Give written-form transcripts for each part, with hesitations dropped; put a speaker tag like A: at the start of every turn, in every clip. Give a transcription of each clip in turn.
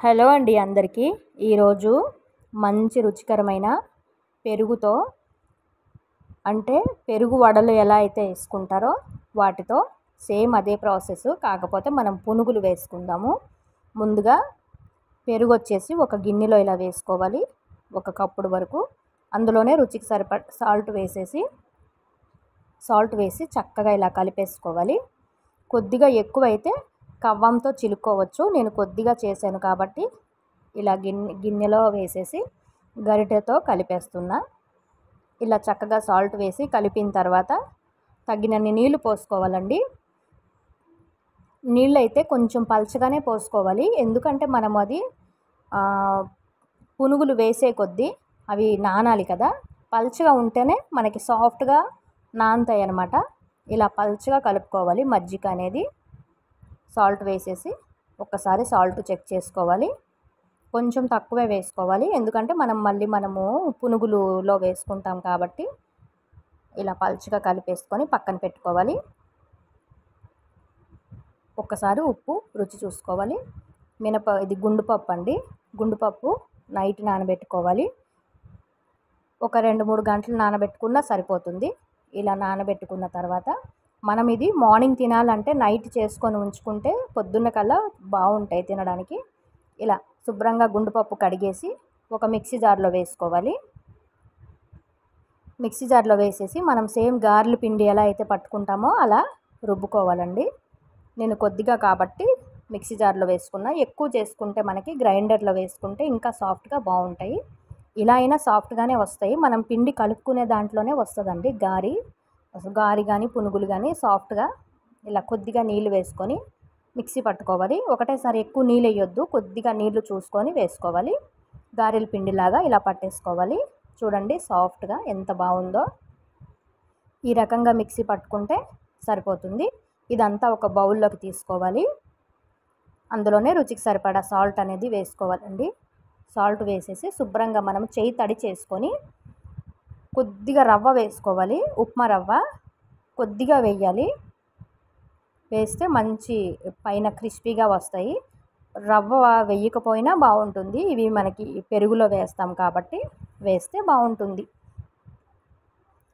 A: Hello అండి అందరికీ. ఈరోజు మంచి రుచికరమైన పెరుగుతో అంటే పెరుగు వడలు ఎలా అయితే వేసుకుంటారో వాటితో సేమ్ అదే ప్రాసెస్, కాకపోతే మనం పునుగులు వేసుకుందాము. ముందుగా పెరుగు వచ్చేసి ఒక గిన్నెలో ఇలా వేసుకోవాలి, ఒక కప్పుడు వరకు. అందులోనే రుచికి సరిపడ సాల్ట్ వేసి చక్కగా ఇలా కలిపేసుకోవాలి. కొద్దిగా ఎక్కువైతే కవ్వంతో చిలుక్కోవచ్చు. నేను కొద్దిగా చేశాను కాబట్టి ఇలా గిన్నెలో వేసేసి గరిటెతో కలిపేస్తున్నా. ఇలా చక్కగా సాల్ట్ వేసి కలిపిన తర్వాత తగినన్ని నీళ్లు పోసుకోవాలండి. నీళ్ళు అయితే కొంచెం పలచగానే పోసుకోవాలి, ఎందుకంటే మనం అది పునుగులు వేసే కొద్దీ అవి నానాలి కదా. పలచగా ఉంటేనే మనకి సాఫ్ట్గా నానుతాయి అన్నమాట. ఇలా పలచగా కలుపుకోవాలి. మజ్జిగ అనేది సాల్ట్ వేసేసి ఒక్కసారి సాల్ట్ చెక్ చేసుకోవాలి. కొంచెం తక్కువే వేసుకోవాలి, ఎందుకంటే మనము పునుగులులో వేసుకుంటాం కాబట్టి. ఇలా పలుచగా కలిపేసుకొని పక్కన పెట్టుకోవాలి. ఒక్కసారి ఉప్పు రుచి చూసుకోవాలి. ఇది గుండుపప్పు అండి. గుండుపప్పు నైట్ నానబెట్టుకోవాలి. ఒక 2-3 గంటలు నానబెట్టుకున్నా సరిపోతుంది. ఇలా నానబెట్టుకున్న తర్వాత మనం ఇది మార్నింగ్ తినాలంటే నైట్ చేసుకొని ఉంచుకుంటే పొద్దున్న కల్లా బాగుంటాయి తినడానికి. ఇలా శుభ్రంగా గుండుపప్పు కడిగేసి ఒక మిక్సీ జార్లో వేసుకోవాలి. మిక్సీ జార్లో వేసేసి మనం సేమ్ గారెల పిండి ఎలా అయితే పట్టుకుంటామో అలా రుబ్బుకోవాలండి. నేను కొద్దిగా కాబట్టి మిక్సీ జార్లో వేసుకున్నా. ఎక్కువ చేసుకుంటే మనకి గ్రైండర్లో వేసుకుంటే ఇంకా సాఫ్ట్గా బాగుంటాయి. ఇలా అయినా సాఫ్ట్గానే వస్తాయి. మనం పిండి కలుపుకునే దాంట్లోనే వస్తుందండి గారి కానీ పునుగులు కానీ సాఫ్ట్గా. ఇలా కొద్దిగా నీళ్ళు వేసుకొని మిక్సీ పట్టుకోవాలి. ఒకటేసారి ఎక్కువ నీళ్ళు వేయొద్దు, కొద్దిగా నీళ్లు చూసుకొని వేసుకోవాలి. గారెల పిండిలాగా ఇలా పట్టేసుకోవాలి. చూడండి సాఫ్ట్గా ఎంత బాగుందో. ఈ రకంగా మిక్సీ పట్టుకుంటే సరిపోతుంది. ఇదంతా ఒక బౌల్లోకి తీసుకోవాలి. అందులోనే రుచికి సరిపడా సాల్ట్ అనేది వేసుకోవాలండి. సాల్ట్ వేసేసి శుభ్రంగా మనం చేయి తడి చేసుకొని కొద్దిగా రవ్వ వేసుకోవాలి. ఉప్మా రవ్వ కొద్దిగా వేయాలి. వేస్తే మంచి పైన క్రిస్పీగా వస్తాయి. రవ్వ వేయకపోయినా బాగుంటుంది, ఇవి మనకి పెరుగులో వేస్తాం కాబట్టి వేస్తే బాగుంటుంది.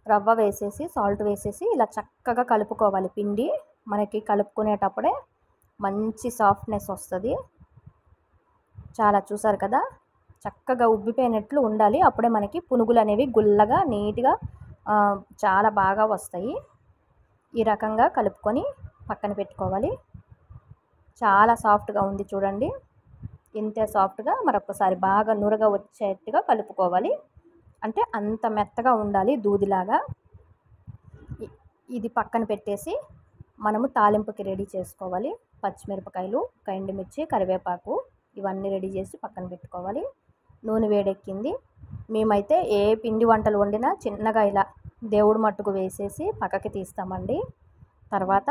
A: రవ్వ వేసేసి సాల్ట్ వేసేసి ఇలా చక్కగా కలుపుకోవాలి. పిండి మనకి కలుపుకునేటప్పుడే మంచి సాఫ్ట్నెస్ వస్తుంది. చాలా చూసారు కదా, చక్కగా ఉబ్బిపోయినట్లు ఉండాలి. అప్పుడే మనకి పునుగులు అనేవి గుల్లగా నీట్గా చాలా బాగా వస్తాయి. ఈ రకంగా కలుపుకొని పక్కన పెట్టుకోవాలి. చాలా సాఫ్ట్గా ఉంది చూడండి. ఇంతే సాఫ్ట్గా మరొకసారి బాగా నురగ వచ్చేట్టుగా కలుపుకోవాలి. అంటే అంత మెత్తగా ఉండాలి, దూదిలాగా. ఇది పక్కన పెట్టేసి మనము తాలింపుకి రెడీ చేసుకోవాలి. పచ్చిమిరపకాయలు, ఎండుమిర్చి, కరివేపాకు ఇవన్నీ రెడీ చేసి పక్కన పెట్టుకోవాలి. నూనె వేడెక్కింది. మేమైతే ఏ పిండి వంటలు వండినా చిన్నగా ఇలా దేవుడు మట్టుకు వేసేసి పక్కకి తీస్తామండి. తర్వాత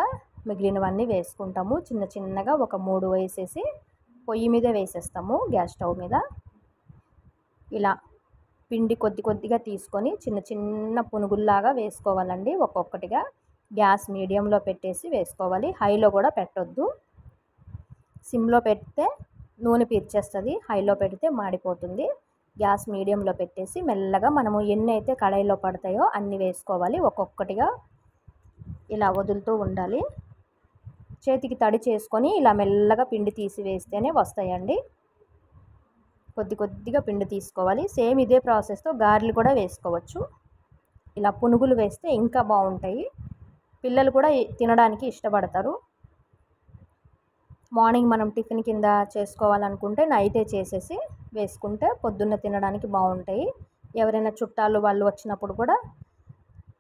A: మిగిలినవన్నీ వేసుకుంటాము. చిన్నగా ఒక 3 వేసేసి పొయ్యి మీద వేసేస్తాము, గ్యాస్ స్టవ్ మీద. ఇలా పిండి కొద్దిగా తీసుకొని చిన్న పునుగుల్లాగా వేసుకోవాలండి. ఒక్కొక్కటిగా గ్యాస్ మీడియంలో పెట్టేసి వేసుకోవాలి. హైలో కూడా పెట్టొద్దు. సిమ్లో పెడితే నూనె పీల్చేస్తుంది, హైలో పెడితే మాడిపోతుంది. గ్యాస్ మీడియంలో పెట్టేసి మెల్లగా మనము ఎన్ని అయితే కడాయిలో పడతాయో అన్ని వేసుకోవాలి. ఒక్కొక్కటిగా ఇలా వదులుతూ ఉండాలి. చేతికి తడి చేసుకొని ఇలా మెల్లగా పిండి తీసి వేస్తేనే వస్తాయండి. కొద్దిగా పిండి తీసుకోవాలి. సేమ్ ఇదే ప్రాసెస్తో గారెలు కూడా వేసుకోవచ్చు. ఇలా పునుగులు వేస్తే ఇంకా బాగుంటాయి. పిల్లలు కూడా తినడానికి ఇష్టపడతారు. మార్నింగ్ మనం టిఫిన్ కింద చేసుకోవాలనుకుంటే నైటే చేసేసి వేసుకుంటే పొద్దున్న తినడానికి బాగుంటాయి. ఎవరైనా చుట్టాలు వాళ్ళు వచ్చినప్పుడు కూడా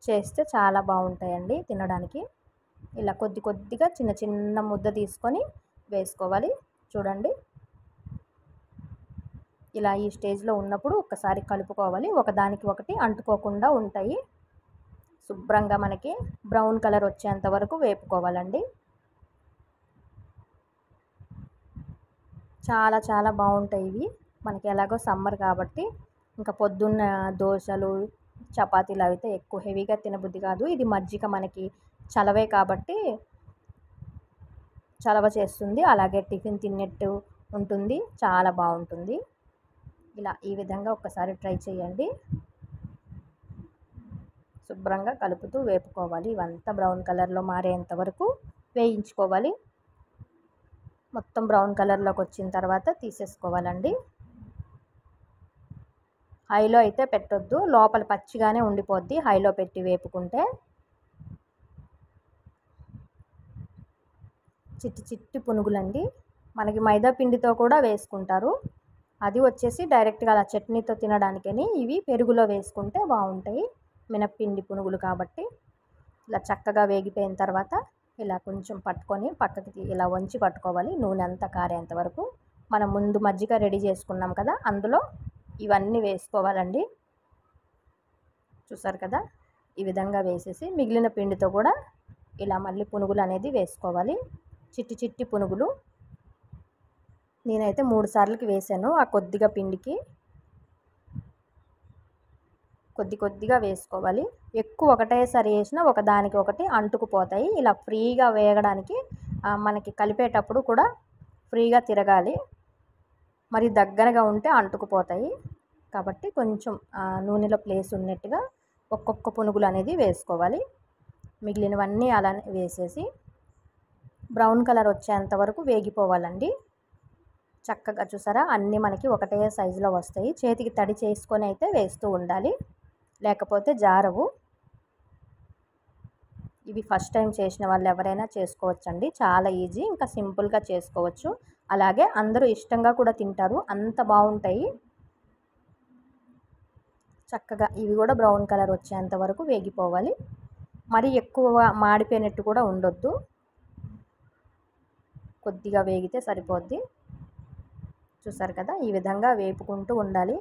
A: చేస్తే చాలా బాగుంటాయండి తినడానికి. ఇలా కొద్దిగా చిన్న ముద్ద తీసుకొని వేసుకోవాలి. చూడండి, ఇలా ఈ స్టేజ్లో ఉన్నప్పుడు ఒక్కసారి కలుపుకోవాలి. ఒకదానికి ఒకటి అంటుకోకుండా ఉంటాయి. శుభ్రంగా మనకి బ్రౌన్ కలర్ వచ్చేంత వరకు వేపుకోవాలండి. చాలా బాగుంటాయి ఇవి. మనకి ఎలాగో సమ్మర్ కాబట్టి ఇంకా పొద్దున్న దోశలు, చపాతీలు అయితే ఎక్కువ హెవీగా తినబుద్ధి కాదు. ఇది మజ్జిగ మనకి చలవే కాబట్టి చలవ చేస్తుంది. అలాగే టిఫిన్ తిన్నట్టు ఉంటుంది, చాలా బాగుంటుంది. ఇలా ఈ విధంగా ఒక్కసారి ట్రై చేయండి. శుభ్రంగా కలుపుతూ వేపుకోవాలి. ఇవంతా బ్రౌన్ కలర్లో మారేంత వరకు వేయించుకోవాలి. మొత్తం బ్రౌన్ కలర్లోకి వచ్చిన తర్వాత తీసేసుకోవాలండి. హైలో అయితే పెట్టొద్దు, లోపల పచ్చిగానే ఉండిపోద్ది హైలో పెట్టి వేపుకుంటే. చిట్టి చిట్టి పునుగులండి. మనకి మైదా పిండితో కూడా వేసుకుంటారు. అది వచ్చేసి డైరెక్ట్గా అలా చట్నీతో తినడానికని. ఇవి పెరుగులో వేసుకుంటే బాగుంటాయి, మినప్పిండి పునుగులు కాబట్టి. ఇలా చక్కగా వేగిపోయిన తర్వాత ఇలా కొంచెం పట్టుకొని పక్కకి ఇలా వంచి పట్టుకోవాలి, నూనె అంతా కారేంత వరకు. మనం ముందు మజ్జిగ రెడీ చేసుకున్నాం కదా, అందులో ఇవన్నీ వేసుకోవాలండి. చూసారు కదా, ఈ విధంగా వేసేసి మిగిలిన పిండితో కూడా ఇలా మళ్ళీ పునుగులు అనేది వేసుకోవాలి. చిట్టి చిట్టి పునుగులు నేనైతే 3 సార్లకి వేసాను. ఆ కొద్దిగా పిండికి కొద్దిగా వేసుకోవాలి. ఎక్కువ ఒకటేసారి వేసినా ఒకదానికి ఒకటి అంటుకుపోతాయి. ఇలా ఫ్రీగా వేగడానికి మనకి కలిపేటప్పుడు కూడా ఫ్రీగా తిరగాలి. మరి దగ్గరగా ఉంటే అంటుకుపోతాయి. కాబట్టి కొంచెం నూనెలో ప్లేస్ ఉన్నట్టుగా ఒక్కొక్క పునుగులు అనేది వేసుకోవాలి. మిగిలినవన్నీ అలానే వేసేసి బ్రౌన్ కలర్ వచ్చేంత వరకు వేగిపోవాలండి. చక్కగా చూసారా, అన్నీ మనకి ఒకటే సైజులో వస్తాయి. చేతికి తడి చేసుకొని అయితే వేస్తూ ఉండాలి, లేకపోతే జారవు. ఇవి ఫస్ట్ టైం చేసిన వాళ్ళు ఎవరైనా చేసుకోవచ్చండి. చాలా ఈజీ, ఇంకా సింపుల్గా చేసుకోవచ్చు. అలాగే అందరూ ఇష్టంగా కూడా తింటారు, అంత బాగుంటాయి. చక్కగా ఇవి కూడా బ్రౌన్ కలర్ వచ్చేంత వరకు వేగిపోవాలి. మరి ఎక్కువ మాడిపోయినట్టు కూడా ఉండొద్దు, కొద్దిగా వేగితే సరిపోద్ది. చూసారు కదా, ఈ విధంగా వేపుకుంటూ ఉండాలి.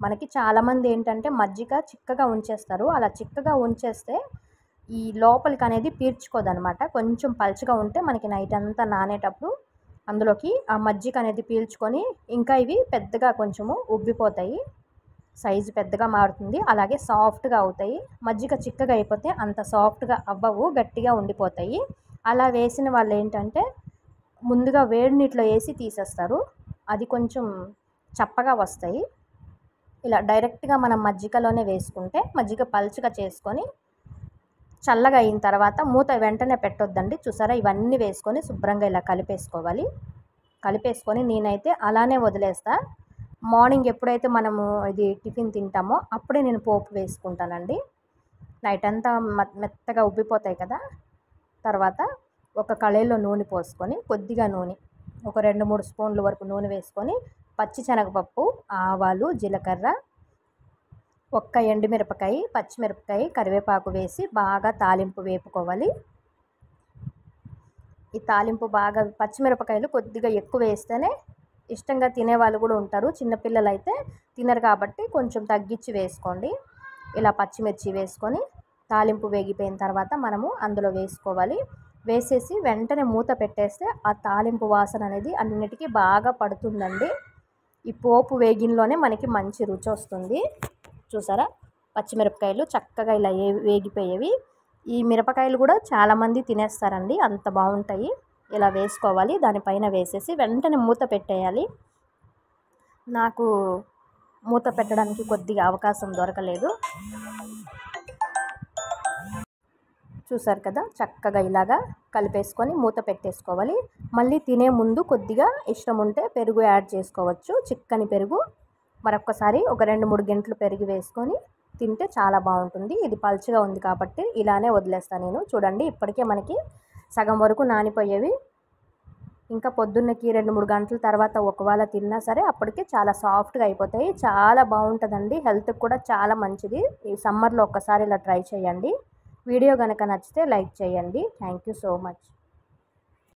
A: మనకి చాలామంది ఏంటంటే మజ్జిగ చిక్కగా ఉంచేస్తారు. అలా చిక్కగా ఉంచేస్తే ఈ లోపలికి అనేది పీల్చుకోదనమాట. కొంచెం పలుచగా ఉంటే మనకి నైట్ అంతా నానేటప్పుడు అందులోకి ఆ మజ్జిగ అనేది పీల్చుకొని ఇంకా ఇవి పెద్దగా కొంచెము ఉబ్బిపోతాయి, సైజు పెద్దగా మారుతుంది. అలాగే సాఫ్ట్గా అవుతాయి. మజ్జిగ చిక్కగా అయిపోతే అంత సాఫ్ట్గా అవ్వవు, గట్టిగా ఉండిపోతాయి. అలా వేసిన వాళ్ళు ఏంటంటే ముందుగా వేడి నీటిలో వేసి తీసేస్తారు, అది కొంచెం చప్పగా వస్తాయి. ఇలా డైరెక్ట్గా మనం మజ్జిగలోనే వేసుకుంటే మజ్జిగ పలుచగా చేసుకొని చల్లగా అయిన తర్వాత మూత వెంటనే పెట్టొద్దండి. చూసారా, ఇవన్నీ వేసుకొని శుభ్రంగా ఇలా కలిపేసుకొని నేనైతే అలానే వదిలేస్తా. మార్నింగ్ ఎప్పుడైతే మనము ఇది టిఫిన్ తింటామో అప్పుడే నేను పోపు వేసుకుంటానండి. నైట్ అంతా మెత్తగా ఉబ్బిపోతాయి కదా. తర్వాత ఒక కళాయిలో నూనె పోసుకొని కొద్దిగా నూనె, ఒక 2-3 స్పూన్ల వరకు నూనె వేసుకొని పచ్చిశనగపప్పు, ఆవాలు, జీలకర్ర, ఒక్క ఎండుమిరపకాయ, పచ్చిమిరపకాయ, కరివేపాకు వేసి బాగా తాలింపు వేపుకోవాలి. ఈ తాలింపు బాగా పచ్చిమిరపకాయలు కొద్దిగా ఎక్కువ వేస్తేనే ఇష్టంగా తినేవాళ్ళు కూడా ఉంటారు. చిన్నపిల్లలు అయితే తినరు కాబట్టి కొంచెం తగ్గించి వేసుకోండి. ఇలా పచ్చిమిర్చి వేసుకొని తాలింపు వేగిపోయిన తర్వాత మనము అందులో వేసుకోవాలి. వేసేసి వెంటనే మూత పెట్టేస్తే ఆ తాలింపు వాసన అనేది అన్నిటికీ బాగా పడుతుందండి. ఈ పోపు వేగినలోనే మనకి మంచి రుచి వస్తుంది. చూసారా, పచ్చిమిరపకాయలు చక్కగా ఇలా వేగిపోయేవి. ఈ మిరపకాయలు కూడా చాలామంది తినేస్తారండి, అంత బాగుంటాయి. ఇలా వేసుకోవాలి, దానిపైన వేసేసి వెంటనే మూత పెట్టేయాలి. నాకు మూత పెట్టడానికి కొద్దిగా అవకాశం దొరకలేదు. చూసారు కదా, చక్కగా ఇలాగా కలిపేసుకొని మూత పెట్టేసుకోవాలి. మళ్ళీ తినే ముందు కొద్దిగా ఇష్టం ఉంటే పెరుగు యాడ్ చేసుకోవచ్చు, చిక్కని పెరుగు. మరొక్కసారి ఒక 2-3 గంటలు పెరుగు వేసుకొని తింటే చాలా బాగుంటుంది. ఇది పల్చగా ఉంది కాబట్టి ఇలానే వదిలేస్తాను నేను. చూడండి, ఇప్పటికే మనకి సగం వరకు నానిపోయేవి. ఇంకా పొద్దున్నకి 2-3 గంటల తర్వాత ఒకవేళ తిన్నా సరే అప్పటికే చాలా సాఫ్ట్గా అయిపోతాయి. చాలా బాగుంటుందండి, హెల్త్కి కూడా చాలా మంచిది. ఈ సమ్మర్లో ఒక్కసారి ఇలా ట్రై చేయండి. వీడియో కనుక నచ్చితే లైక్ చేయండి. Thank you so much.